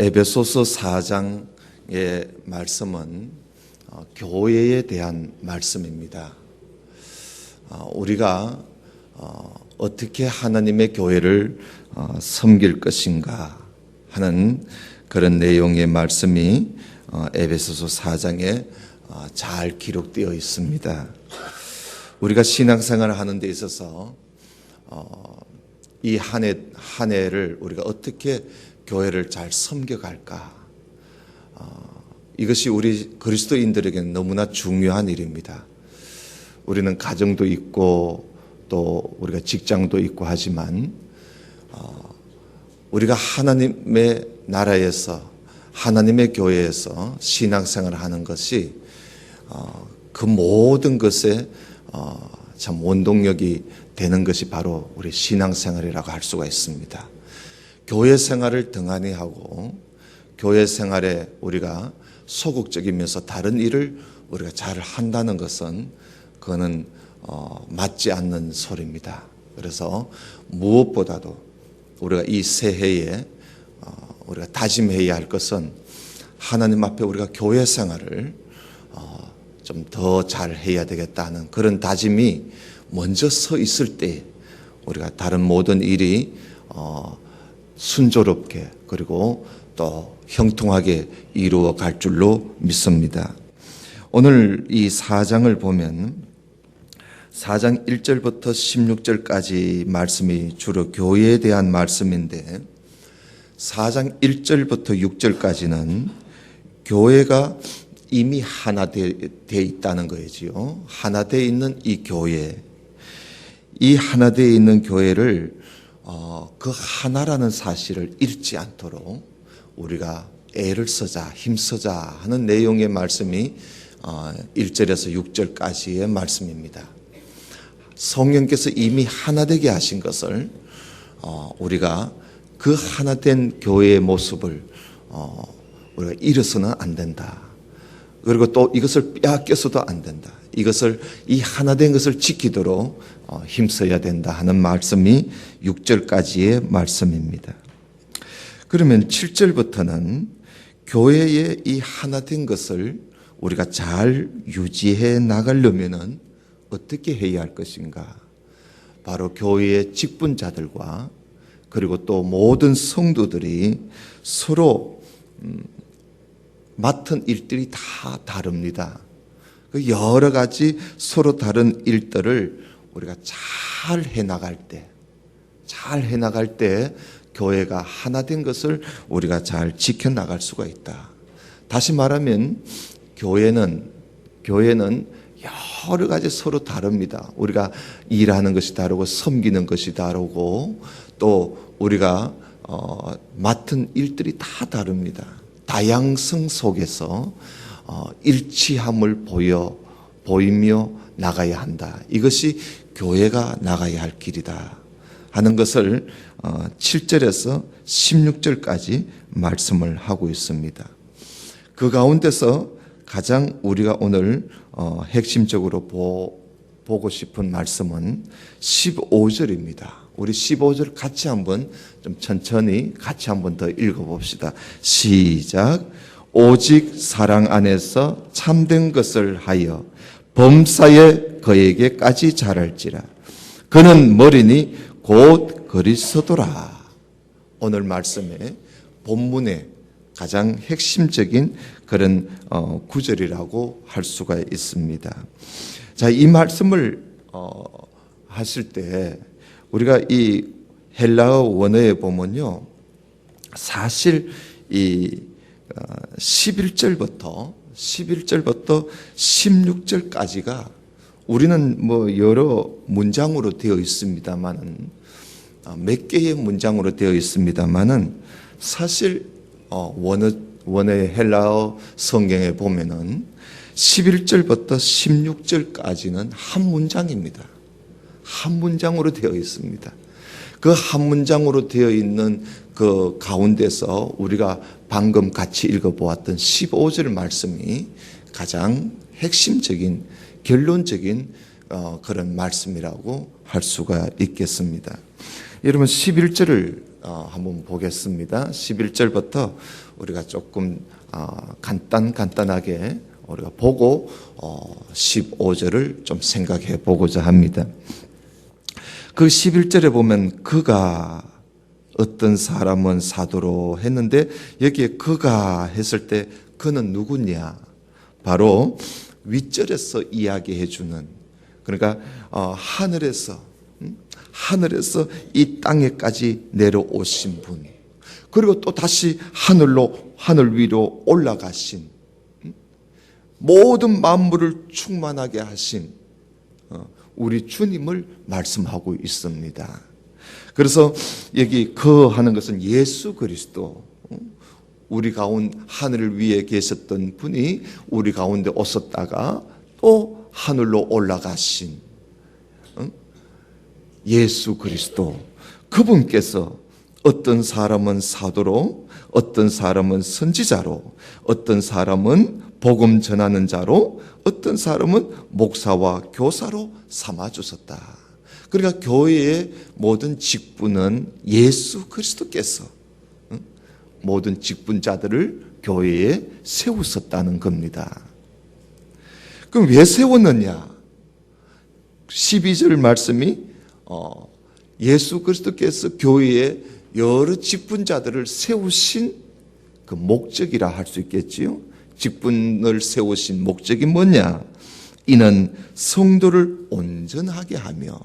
에베소서 4장의 말씀은 교회에 대한 말씀입니다. 우리가 어떻게 하나님의 교회를 섬길 것인가 하는 그런 내용의 말씀이 에베소서 4장에 잘 기록되어 있습니다. 우리가 신앙생활을 하는 데 있어서 이 한 해를 우리가 어떻게 교회를 잘 섬겨갈까, 이것이 우리 그리스도인들에게는 너무나 중요한 일입니다. 우리는 가정도 있고 또 우리가 직장도 있고 하지만 우리가 하나님의 나라에서 하나님의 교회에서 신앙생활을 하는 것이 그 모든 것에 참 원동력이 되는 것이 바로 우리 신앙생활이라고 할 수가 있습니다. 교회 생활을 등한히 하고 교회 생활에 우리가 소극적이면서 다른 일을 우리가 잘 한다는 것은 그거는 맞지 않는 소리입니다. 그래서 무엇보다도 우리가 이 새해에 우리가 다짐해야 할 것은 하나님 앞에 우리가 교회 생활을 좀 더 잘 해야 되겠다는 그런 다짐이 먼저 서 있을 때 우리가 다른 모든 일이 순조롭게 그리고 또 형통하게 이루어 갈 줄로 믿습니다. 오늘 이 4장을 보면 4장 1절부터 16절까지 말씀이 주로 교회에 대한 말씀인데 4장 1절부터 6절까지는 교회가 이미 하나 되어 있다는 거지요. 하나 되어 있는 이 교회, 이 하나 되어 있는 교회를 그 하나라는 사실을 잃지 않도록 우리가 애를 쓰자, 힘쓰자 하는 내용의 말씀이 1절에서 6절까지의 말씀입니다. 성령께서 이미 하나 되게 하신 것을 우리가 그 하나 된 교회의 모습을 우리가 잃어서는 안 된다. 그리고 또 이것을 빼앗겨서도 안 된다. 이 하나 된 것을 지키도록 힘써야 된다 하는 말씀이 6절까지의 말씀입니다. 그러면 7절부터는 교회의 이 하나 된 것을 우리가 잘 유지해 나가려면은 어떻게 해야 할 것인가? 바로 교회의 직분자들과 그리고 또 모든 성도들이 서로 맡은 일들이 다 다릅니다. 그 여러 가지 서로 다른 일들을 우리가 잘 해나갈 때 교회가 하나 된 것을 우리가 잘 지켜나갈 수가 있다. 다시 말하면 교회는 여러 가지 서로 다릅니다. 우리가 일하는 것이 다르고 섬기는 것이 다르고 또 우리가 맡은 일들이 다 다릅니다. 다양성 속에서 일치함을 보이며 나가야 한다. 이것이 교회가 나가야 할 길이다 하는 것을 7절에서 16절까지 말씀을 하고 있습니다. 그 가운데서 가장 우리가 오늘 핵심적으로 보고 싶은 말씀은 15절입니다. 우리 15절 같이 한번 좀 천천히 같이 한번 더 읽어봅시다. 시작. 오직 사랑 안에서 참된 것을 하여 범사에 그에게까지 자랄지라. 그는 머리니 곧 그리스도라. 오늘 말씀의 본문의 가장 핵심적인 그런 구절이라고 할 수가 있습니다. 자, 이 말씀을 하실 때 우리가 이 헬라어 원어에 보면요, 사실 이 11절부터 16절까지가 우리는 뭐 여러 문장으로 되어 있습니다만은 몇 개의 문장으로 되어 있습니다만은 사실 원어의 헬라어 성경에 보면은 11절부터 16절까지는 한 문장입니다. 한 문장으로 되어 있습니다. 그 한 문장으로 되어 있는 그 가운데서 우리가 방금 같이 읽어보았던 15절 말씀이 가장 핵심적인 결론적인 그런 말씀이라고 할 수가 있겠습니다. 여러분 11절을 한번 보겠습니다. 11절부터 우리가 조금 간단하게 우리가 보고 15절을 좀 생각해 보고자 합니다. 그 11절에 보면 그가 어떤 사람은 사도로 했는데 여기에 그가 했을 때 그는 누구냐? 바로 윗절에서 이야기해 주는, 그러니까 하늘에서 이 땅에까지 내려오신 분, 그리고 또 다시 하늘 위로 올라가신, 모든 만물을 충만하게 하신 우리 주님을 말씀하고 있습니다. 그래서 여기 그 하는 것은 예수 그리스도, 우리 가운데 하늘 위에 계셨던 분이 우리 가운데 오셨다가 또 하늘로 올라가신 예수 그리스도, 그분께서 어떤 사람은 사도로, 어떤 사람은 선지자로, 어떤 사람은 복음 전하는 자로, 어떤 사람은 목사와 교사로 삼아주셨다. 그러니까 교회의 모든 직분은 예수 그리스도께서 모든 직분자들을 교회에 세우셨다는 겁니다. 그럼 왜 세웠느냐? 12절 말씀이 예수 그리스도께서 교회에 여러 직분자들을 세우신 그 목적이라 할 수 있겠지요. 직분을 세우신 목적이 뭐냐? 이는 성도를 온전하게 하며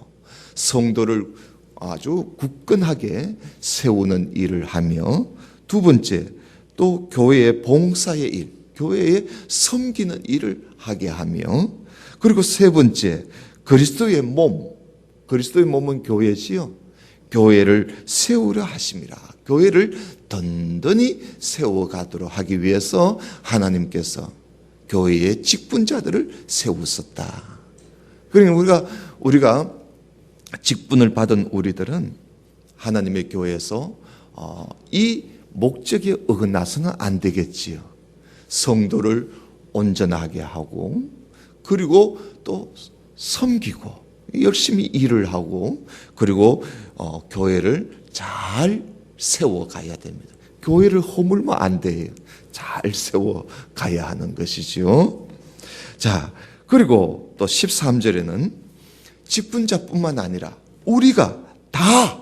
성도를 아주 굳건하게 세우는 일을 하며, 두 번째, 또 교회의 봉사의 일, 교회에 섬기는 일을 하게 하며, 그리고 세 번째, 그리스도의 몸은 교회지요. 교회를 세우려 하심이라. 교회를 든든히 세워가도록 하기 위해서 하나님께서 교회의 직분자들을 세우셨다. 그러니까 우리가 직분을 받은 우리들은 하나님의 교회에서 이 목적에 어긋나서는 안 되겠지요. 성도를 온전하게 하고, 그리고 또 섬기고 열심히 일을 하고, 그리고 교회를 잘 세워가야 됩니다. 교회를 허물면 안 돼요. 잘 세워가야 하는 것이죠. 자, 그리고 또 13절에는 직분자뿐만 아니라 우리가 다,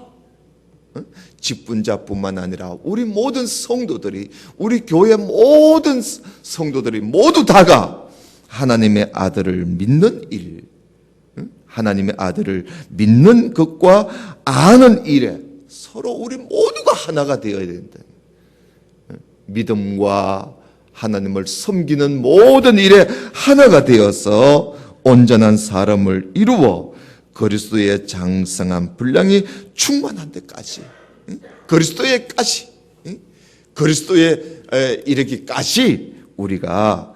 직분자뿐만 아니라 우리 모든 성도들이, 우리 교회 모든 성도들이 모두 다가 하나님의 아들을 믿는 일, 하나님의 아들을 믿는 것과 아는 일에 서로 우리 모두가 하나가 되어야 된다. 믿음과 하나님을 섬기는 모든 일에 하나가 되어서 온전한 사람을 이루어 그리스도의 장성한 분량이 충만한 데까지, 그리스도에 이르기까지 우리가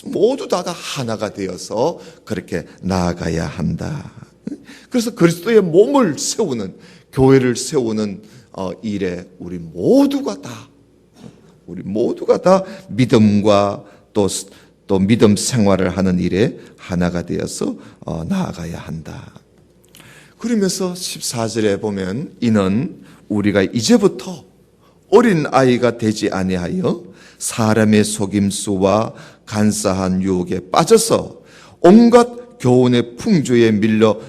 모두 다가 하나가 되어서 그렇게 나아가야 한다. 그래서 그리스도의 몸을 세우는, 교회를 세우는 일에 우리 모두가 다 믿음과 또 믿음 생활을 하는 일에 하나가 되어서 나아가야 한다. 그러면서 14절에 보면 이는 우리가 이제부터 어린 아이가 되지 아니하여 사람의 속임수와 간사한 유혹에 빠져서 온갖 교훈의 풍조에 밀려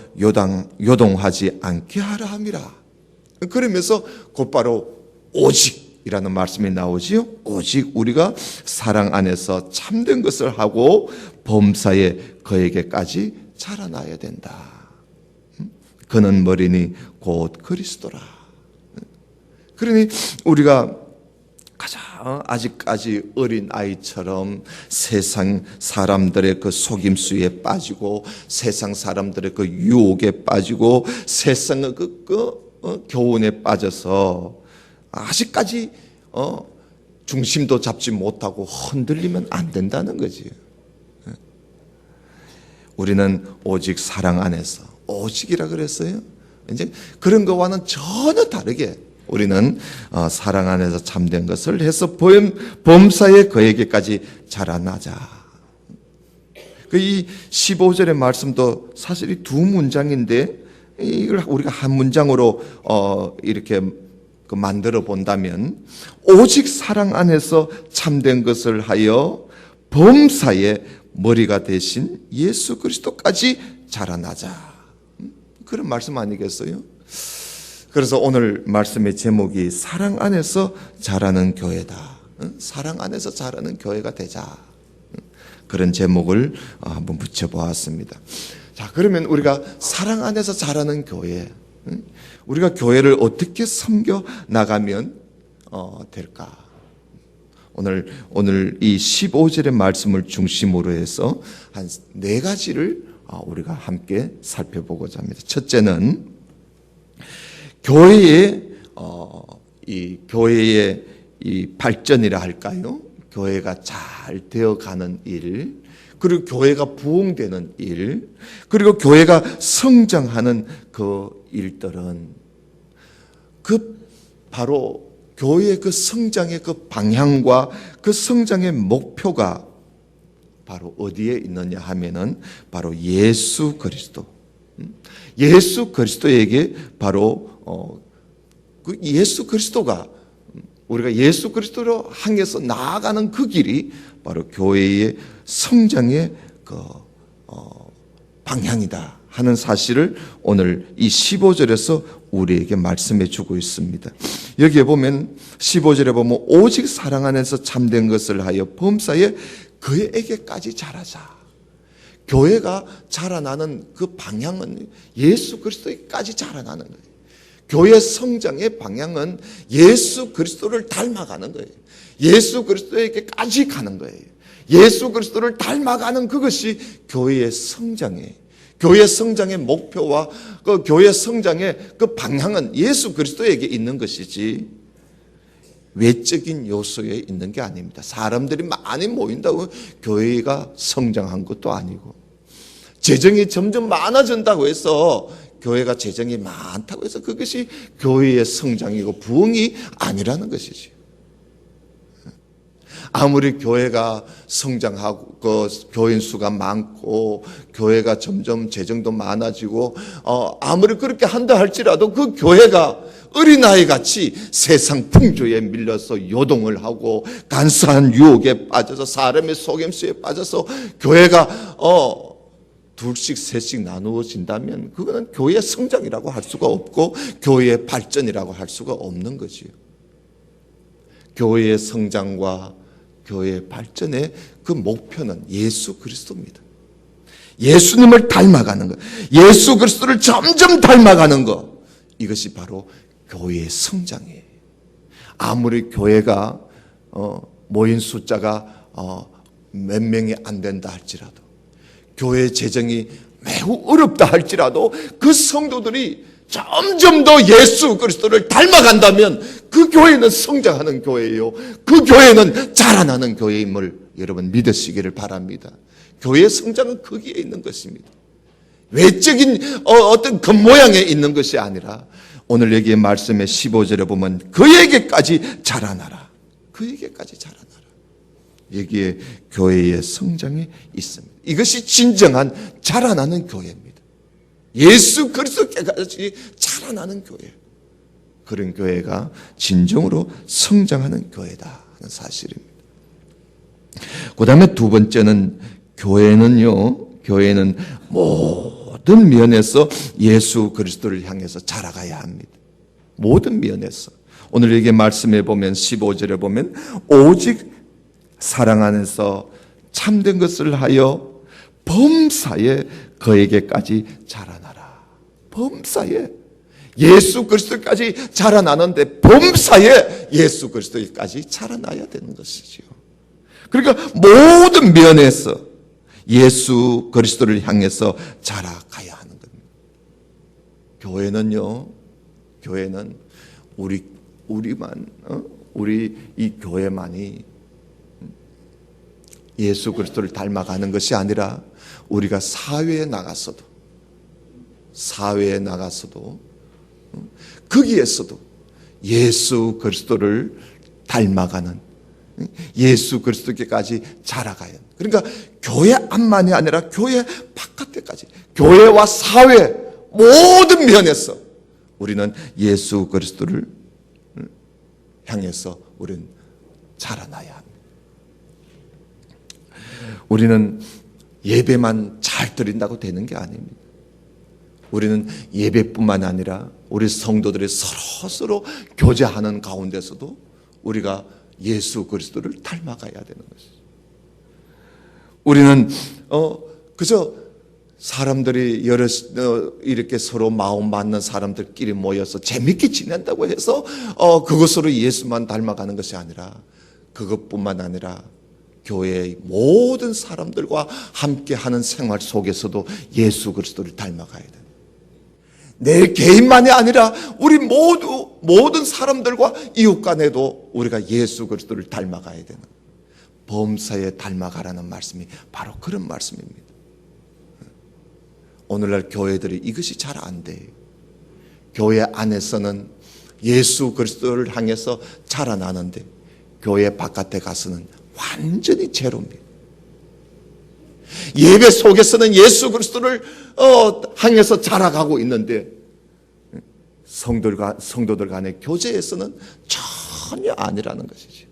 요동하지 않게 하라 함이라. 그러면서 곧바로 오직이라는 말씀이 나오지요. 오직 우리가 사랑 안에서 참된 것을 하고 범사에 그에게까지 자라나야 된다. 그는 머리니 곧 그리스도라. 그러니 우리가 가장 아직까지 어린 아이처럼 세상 사람들의 그 속임수에 빠지고, 세상 사람들의 그 유혹에 빠지고, 세상의 교훈에 빠져서 아직까지 중심도 잡지 못하고 흔들리면 안 된다는 거지. 우리는 오직 사랑 안에서, 오직이라 그랬어요. 이제 그런 거와는 전혀 다르게 우리는 사랑 안에서 참된 것을 해서 범사에 그에게까지 자라나자. 이 15절의 말씀도 사실 이 두 문장인데 이걸 우리가 한 문장으로 이렇게 만들어 본다면 오직 사랑 안에서 참된 것을 하여 범사의 머리가 되신 예수 그리스도까지 자라나자. 그런 말씀 아니겠어요? 그래서 오늘 말씀의 제목이 사랑 안에서 자라는 교회다. 사랑 안에서 자라는 교회가 되자. 그런 제목을 한번 붙여보았습니다. 자, 그러면 우리가 사랑 안에서 자라는 교회, 우리가 교회를 어떻게 섬겨 나가면 될까? 오늘 이 15절의 말씀을 중심으로 해서 한 4가지를 우리가 함께 살펴보고자 합니다. 첫째는 교회의 이 발전이라 할까요? 교회가 잘 되어가는 일, 그리고 교회가 부흥되는 일, 그리고 교회가 성장하는 그 일들은 바로 교회의 그 성장의 그 방향과 그 성장의 목표가 바로 어디에 있느냐 하면은 바로 예수 그리스도. 예수 그리스도에게 바로 그 예수 그리스도가 우리가 예수 그리스도로 향해서 나아가는 그 길이 바로 교회의 성장의 그 방향이다 하는 사실을 오늘 이 15절에서 우리에게 말씀해 주고 있습니다. 여기에 보면 15절에 보면 오직 사랑 안에서 참된 것을 하여 범사에 그에게까지 자라자. 교회가 자라나는 그 방향은 예수 그리스도에게까지 자라나는 거예요. 교회 성장의 방향은 예수 그리스도를 닮아가는 거예요. 예수 그리스도에게까지 가는 거예요. 예수 그리스도를 닮아가는 그것이 교회의 성장이에요. 교회 성장의 목표와 그 교회 성장의 그 방향은 예수 그리스도에게 있는 것이지 외적인 요소에 있는 게 아닙니다. 사람들이 많이 모인다고 교회가 성장한 것도 아니고, 재정이 점점 많아진다고 해서 교회가 재정이 많다고 해서 그것이 교회의 성장이고 부흥이 아니라는 것이지. 아무리 교회가 성장하고 그 교인 수가 많고 교회가 점점 재정도 많아지고 아무리 그렇게 한다 할지라도 그 교회가 어린아이 같이 세상 풍조에 밀려서 요동을 하고 간사한 유혹에 빠져서 사람의 속임수에 빠져서 교회가 둘씩 셋씩 나누어진다면 그거는 교회의 성장이라고 할 수가 없고 교회의 발전이라고 할 수가 없는 거지요. 교회의 성장과 교회의 발전의 그 목표는 예수 그리스도입니다. 예수님을 닮아가는 것, 예수 그리스도를 점점 닮아가는 것, 이것이 바로 교회의 성장이에요. 아무리 교회가 모인 숫자가 몇 명이 안 된다 할지라도, 교회 재정이 매우 어렵다 할지라도 그 성도들이 점점 더 예수 그리스도를 닮아간다면 그 교회는 성장하는 교회예요. 그 교회는 자라나는 교회임을 여러분 믿으시기를 바랍니다. 교회의 성장은 거기에 있는 것입니다. 외적인 어떤 겉모양에 있는 것이 아니라 오늘 여기에 말씀의 15절에 보면 그에게까지 자라나라. 그에게까지 자라나라. 여기에 교회의 성장이 있습니다. 이것이 진정한 자라나는 교회입니다. 예수 그리스도께까지 자라나는 교회. 그런 교회가 진정으로 성장하는 교회다 하는 사실입니다. 그 다음에 두 번째는 교회는 모든 면에서 예수 그리스도를 향해서 자라가야 합니다. 모든 면에서. 오늘 여기 말씀해 보면 15절에 보면 오직 사랑 안에서 참된 것을 하여 범사에 그에게까지 자라나라. 범사에 예수 그리스도까지 자라나는데 범사에 예수 그리스도까지 자라나야 되는 것이지요. 그러니까 모든 면에서 예수 그리스도를 향해서 자라가야 하는 겁니다. 교회는 우리 이 교회만이 예수 그리스도를 닮아가는 것이 아니라 우리가 사회에 나가서도 거기에서도 예수 그리스도를 닮아가는 예수 그리스도께까지 자라가야 합니다. 그러니까 교회 안만이 아니라 교회 바깥에까지 교회와 사회 모든 면에서 우리는 예수 그리스도를 향해서 우리는 자라나야 합니다. 우리는 예배만 잘 드린다고 되는 게 아닙니다. 우리는 예배뿐만 아니라 우리 성도들이 서로 교제하는 가운데서도 우리가 예수 그리스도를 닮아가야 되는 것이죠. 우리는 그저 사람들이 이렇게 서로 마음 맞는 사람들끼리 모여서 재밌게 지낸다고 해서 그것으로 예수만 닮아가는 것이 아니라, 그것뿐만 아니라 교회의 모든 사람들과 함께하는 생활 속에서도 예수 그리스도를 닮아가야 돼요. 내 개인만이 아니라 우리 모든 사람들과 이웃 간에도 우리가 예수 그리스도를 닮아가야 되는, 범사에 닮아가라는 말씀이 바로 그런 말씀입니다. 오늘날 교회들이 이것이 잘 안 돼요. 교회 안에서는 예수 그리스도를 향해서 자라나는데 교회 바깥에 가서는 완전히 제로입니다. 예배 속에서는 예수 그리스도를 향해서 자라가고 있는데 성도들 간의 교제에서는 전혀 아니라는 것이죠.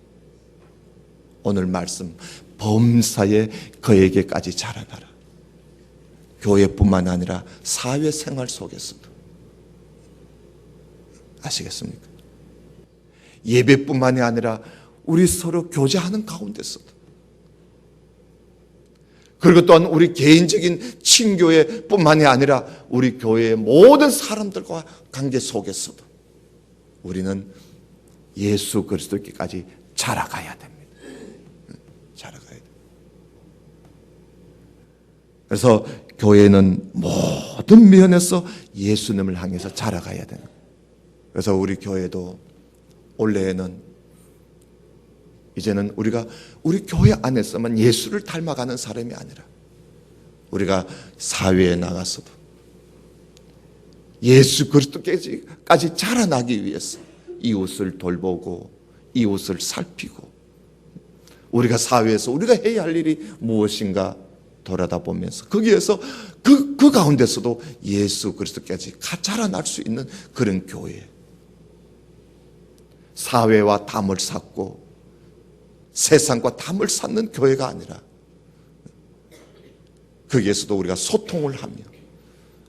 오늘 말씀, 범사에 그에게까지 자라나라. 교회뿐만 아니라 사회생활 속에서도. 아시겠습니까? 예배뿐만이 아니라 우리 서로 교제하는 가운데서도, 그리고 또한 우리 개인적인 친교회뿐만이 아니라 우리 교회의 모든 사람들과 관계 속에서도 우리는 예수 그리스도께까지 자라가야 됩니다. 자라가야 돼요. 그래서 교회는 모든 면에서 예수님을 향해서 자라가야 돼요. 그래서 우리 교회도 올해에는 이제는 우리가 우리 교회 안에서만 예수를 닮아가는 사람이 아니라 우리가 사회에 나가서도 예수 그리스도까지 자라나기 위해서 이웃을 돌보고 이웃을 살피고, 우리가 사회에서 우리가 해야 할 일이 무엇인가 돌아다 보면서 거기에서 그 가운데서도 예수 그리스도까지 자라날 수 있는 그런 교회, 사회와 담을 쌓고 세상과 담을 쌓는 교회가 아니라 거기에서도 우리가 소통을 하며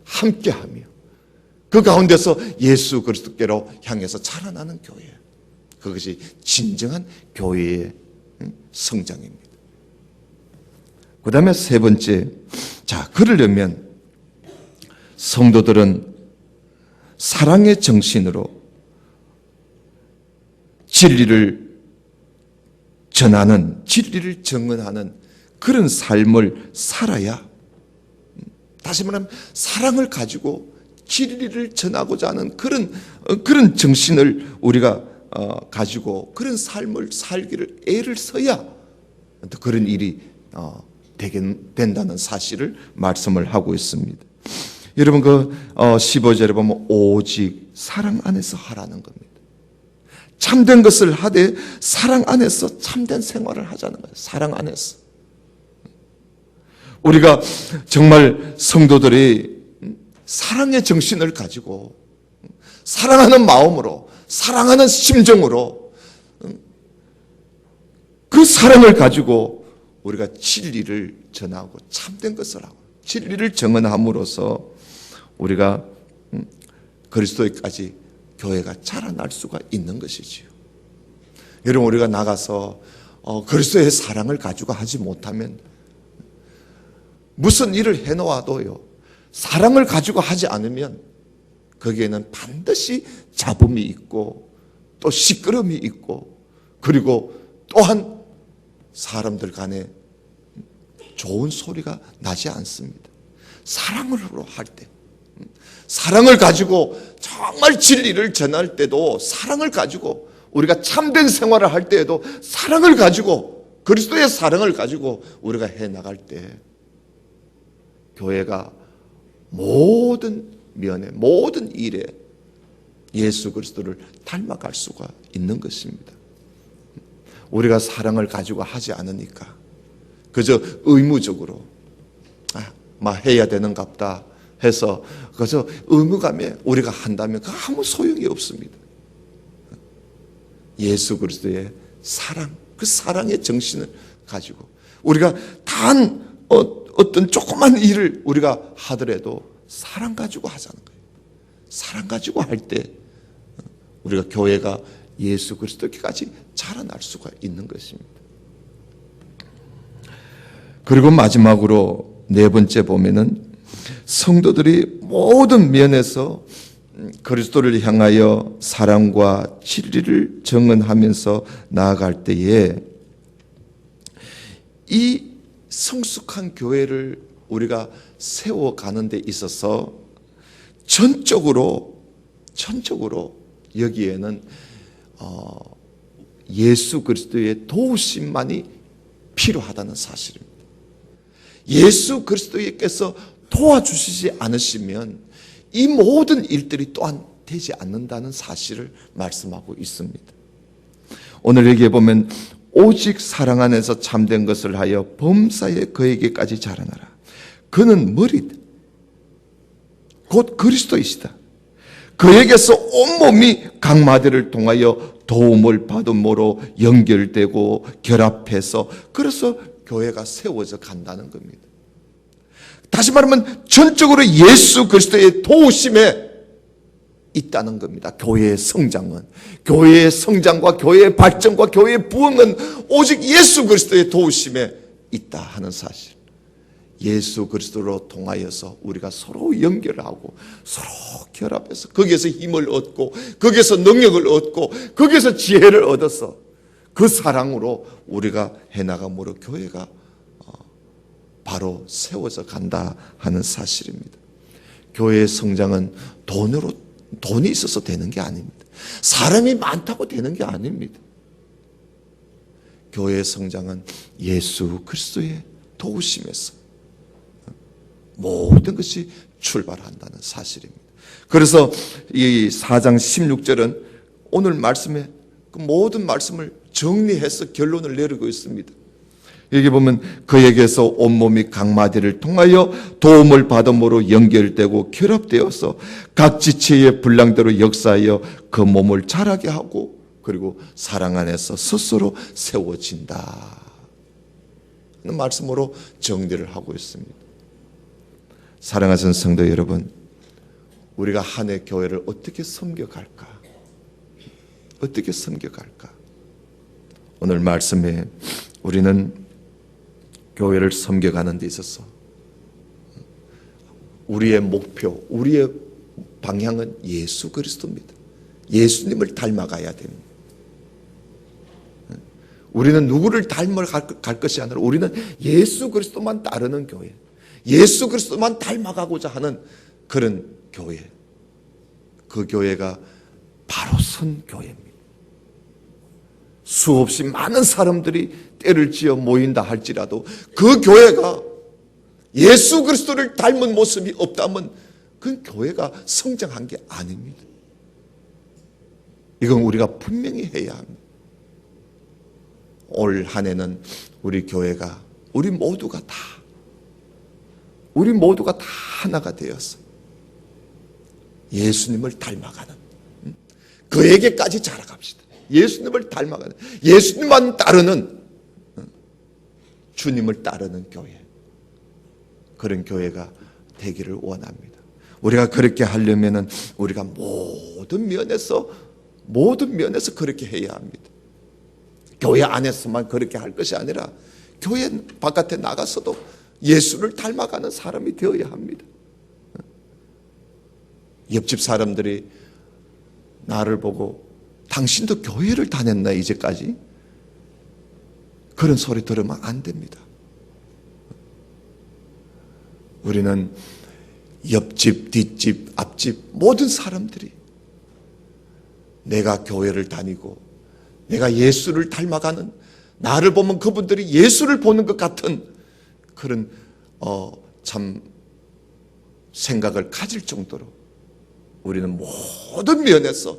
함께하며 그 가운데서 예수 그리스도께로 향해서 자라나는 교회, 그것이 진정한 교회의 성장입니다. 그 다음에 세 번째, 그러려면 성도들은 사랑의 정신으로 진리를 전하는, 진리를 증언하는 그런 삶을 살아야, 다시 말하면 사랑을 가지고 진리를 전하고자 하는 그런 정신을 우리가 가지고 그런 삶을 살기를 애를 써야 그런 일이 된다는 사실을 말씀을 하고 있습니다. 여러분 15절에 보면 오직 사랑 안에서 하라는 겁니다. 참된 것을 하되 사랑 안에서 참된 생활을 하자는 거예요. 사랑 안에서. 우리가 정말 성도들이 사랑의 정신을 가지고 사랑하는 마음으로, 사랑하는 심정으로 그 사랑을 가지고 우리가 진리를 전하고 참된 것을 하고 진리를 증언함으로써 우리가 그리스도에까지 교회가 자라날 수가 있는 것이지요. 여러분, 우리가 나가서 그리스도의 사랑을 가지고 하지 못하면 무슨 일을 해놓아도요, 사랑을 가지고 하지 않으면 거기에는 반드시 잡음이 있고 또 시끄러움이 있고, 그리고 또한 사람들 간에 좋은 소리가 나지 않습니다. 사랑으로 할 때, 사랑을 가지고 정말 진리를 전할 때도, 사랑을 가지고 우리가 참된 생활을 할 때에도 사랑을 가지고, 그리스도의 사랑을 가지고 우리가 해나갈 때 교회가 모든 면에, 모든 일에 예수 그리스도를 닮아갈 수가 있는 것입니다. 우리가 사랑을 가지고 하지 않으니까 그저 의무적으로 해야 되는갑다 해서 그저 의무감에 우리가 한다면 그 아무 소용이 없습니다. 예수 그리스도의 사랑, 그 사랑의 정신을 가지고 우리가 단 어떤 조그만 일을 우리가 하더라도 사랑 가지고 하자는 거예요. 사랑 가지고 할 때 우리가 교회가 예수 그리스도께까지 자라날 수가 있는 것입니다. 그리고 마지막으로 네 번째 보면은 성도들이 모든 면에서 그리스도를 향하여 사랑과 진리를 정언하면서 나아갈 때에 이 성숙한 교회를 우리가 세워가는 데 있어서 전적으로 여기에는 예수 그리스도의 도우심만이 필요하다는 사실입니다. 예수 그리스도께서 도와주시지 않으시면 이 모든 일들이 또한 되지 않는다는 사실을 말씀하고 있습니다. 오늘 여기에 보면 오직 사랑 안에서 참된 것을 하여 범사에 그에게까지 자라나라. 그는 머리다. 곧 그리스도이시다. 그에게서 온몸이 각마디를 통하여 도움을 받음으로 연결되고 결합해서 그래서 교회가 세워져 간다는 겁니다. 다시 말하면 전적으로 예수 그리스도의 도우심에 있다는 겁니다. 교회의 성장은, 교회의 성장과 교회의 발전과 교회의 부흥은 오직 예수 그리스도의 도우심에 있다 하는 사실. 예수 그리스도로 통하여서 우리가 서로 연결하고 서로 결합해서 거기에서 힘을 얻고 거기에서 능력을 얻고 거기에서 지혜를 얻어서 그 사랑으로 우리가 해나감으로 교회가 바로 세워져 간다 하는 사실입니다. 교회의 성장은 돈이 있어서 되는 게 아닙니다. 사람이 많다고 되는 게 아닙니다. 교회의 성장은 예수 그리스도의 도우심에서 모든 것이 출발한다는 사실입니다. 그래서 이 4장 16절은 오늘 말씀에 그 모든 말씀을 정리해서 결론을 내리고 있습니다. 여기 보면 그에게서 온몸이 각마디를 통하여 도움을 받음으로 연결되고 결합되어서 각 지체의 분량대로 역사하여 그 몸을 자라게 하고 그리고 사랑 안에서 스스로 세워진다 하는 말씀으로 정리를 하고 있습니다. 사랑하는 성도 여러분, 우리가 한 해 교회를 어떻게 섬겨갈까? 어떻게 섬겨갈까? 오늘 말씀에 우리는 교회를 섬겨가는 데 있어서 우리의 목표, 우리의 방향은 예수 그리스도입니다. 예수님을 닮아가야 됩니다. 우리는 누구를 닮아갈 것이 아니라 우리는 예수 그리스도만 따르는 교회, 예수 그리스도만 닮아가고자 하는 그런 교회, 그 교회가 바로 선 교회입니다. 수없이 많은 사람들이 때를 지어 모인다 할지라도 그 교회가 예수 그리스도를 닮은 모습이 없다면 그 교회가 성장한 게 아닙니다. 이건 우리가 분명히 해야 합니다. 올 한 해는 우리 교회가 우리 모두가 다 하나가 되어서 예수님을 닮아가는 그에게까지 자라갑시다. 예수님을 닮아가는, 예수님만 따르는, 주님을 따르는 교회, 그런 교회가 되기를 원합니다. 우리가 그렇게 하려면은 우리가 모든 면에서 그렇게 해야 합니다. 교회 안에서만 그렇게 할 것이 아니라 교회 바깥에 나가서도 예수를 닮아가는 사람이 되어야 합니다. 옆집 사람들이 나를 보고 당신도 교회를 다녔나 이제까지? 그런 소리 들으면 안 됩니다. 우리는 옆집, 뒷집, 앞집 모든 사람들이 내가 교회를 다니고 내가 예수를 닮아가는, 나를 보면 그분들이 예수를 보는 것 같은 그런 참 생각을 가질 정도로 우리는 모든 면에서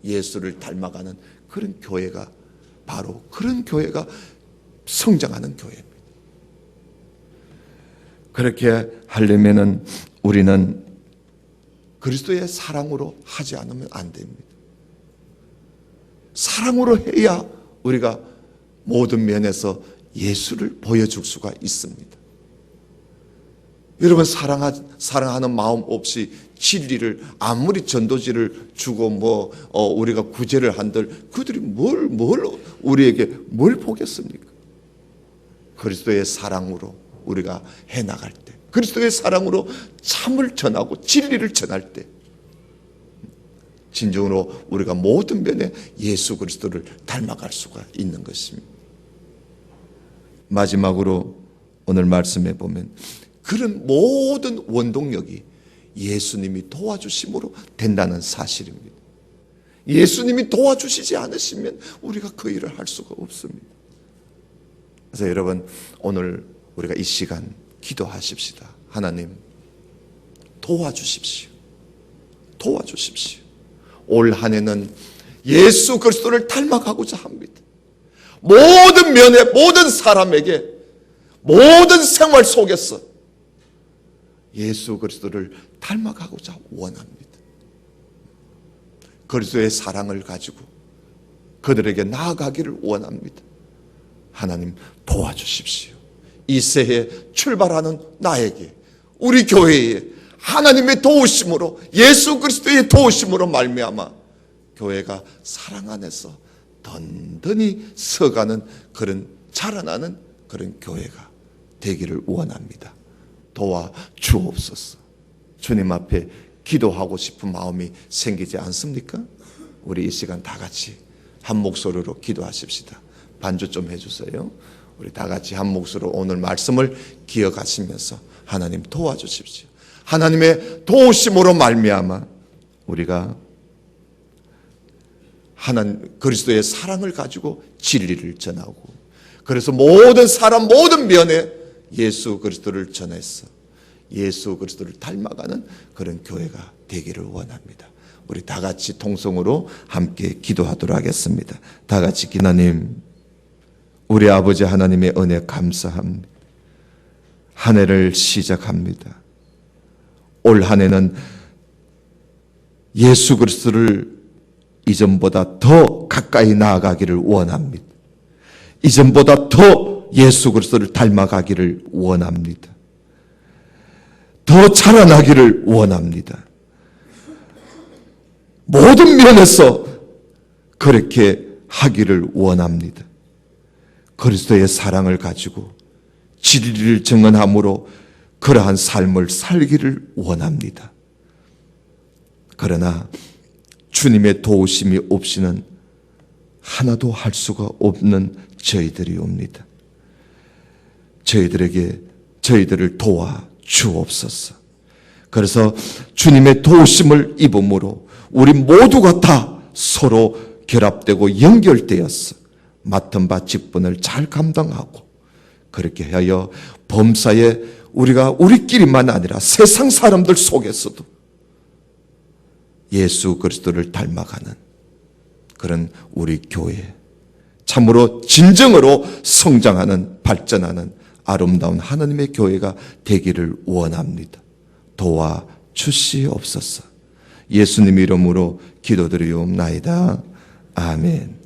예수를 닮아가는 그런 교회가 바로 그런 교회가 성장하는 교회입니다. 그렇게 하려면은 우리는 그리스도의 사랑으로 하지 않으면 안 됩니다. 사랑으로 해야 우리가 모든 면에서 예수를 보여줄 수가 있습니다. 여러분, 사랑하는 마음 없이 진리를 아무리 전도지를 주고 우리가 구제를 한들 그들이 우리에게 뭘 보겠습니까? 그리스도의 사랑으로 우리가 해나갈 때, 그리스도의 사랑으로 참을 전하고 진리를 전할 때 진정으로 우리가 모든 면에 예수 그리스도를 닮아갈 수가 있는 것입니다. 마지막으로 오늘 말씀해 보면 그런 모든 원동력이 예수님이 도와주심으로 된다는 사실입니다. 예수님이 도와주시지 않으시면 우리가 그 일을 할 수가 없습니다. 그래서 여러분, 오늘 우리가 이 시간 기도하십시다. 하나님, 도와주십시오. 도와주십시오. 올 한 해는 예수 그리스도를 닮아가고자 합니다. 모든 면에, 모든 사람에게, 모든 생활 속에서 예수 그리스도를 닮아가고자 원합니다. 그리스도의 사랑을 가지고 그들에게 나아가기를 원합니다. 하나님, 도와주십시오. 이 새해 출발하는 나에게, 우리 교회에 하나님의 도우심으로, 예수 그리스도의 도우심으로 말미암아 교회가 사랑 안에서 든든히 서가는 그런, 자라나는 그런 교회가 되기를 원합니다. 도와주옵소서. 주님 앞에 기도하고 싶은 마음이 생기지 않습니까? 우리 이 시간 다 같이 한 목소리로 기도하십시다. 반주 좀 해주세요. 우리 다 같이 한 목소리로 오늘 말씀을 기억하시면서 하나님 도와주십시오. 하나님의 도우심으로 말미암아 우리가 하나님 그리스도의 사랑을 가지고 진리를 전하고, 그래서 모든 사람 모든 면에 예수 그리스도를 전해서 예수 그리스도를 닮아가는 그런 교회가 되기를 원합니다. 우리 다 같이 통성으로 함께 기도하도록 하겠습니다. 다 같이 기도님, 우리 아버지 하나님의 은혜 감사합니다. 한 해를 시작합니다. 올 한 해는 예수 그리스도를 이전보다 더 가까이 나아가기를 원합니다. 이전보다 더 예수 그리스도를 닮아가기를 원합니다. 더 자라나기를 원합니다. 모든 면에서 그렇게 하기를 원합니다. 그리스도의 사랑을 가지고 진리를 증언함으로 그러한 삶을 살기를 원합니다. 그러나 주님의 도우심이 없이는 하나도 할 수가 없는 저희들이 옵니다. 저희들을 도와 주옵소서. 그래서 주님의 도우심을 입음으로 우리 모두가 다 서로 결합되고 연결되어서 맡은 바 직분을 잘 감당하고, 그렇게 하여 범사에 우리가 우리끼리만 아니라 세상 사람들 속에서도 예수 그리스도를 닮아가는 그런 우리 교회, 참으로 진정으로 성장하는, 발전하는 아름다운 하나님의 교회가 되기를 원합니다. 도와 주시옵소서. 예수님 이름으로 기도드리옵나이다. 아멘.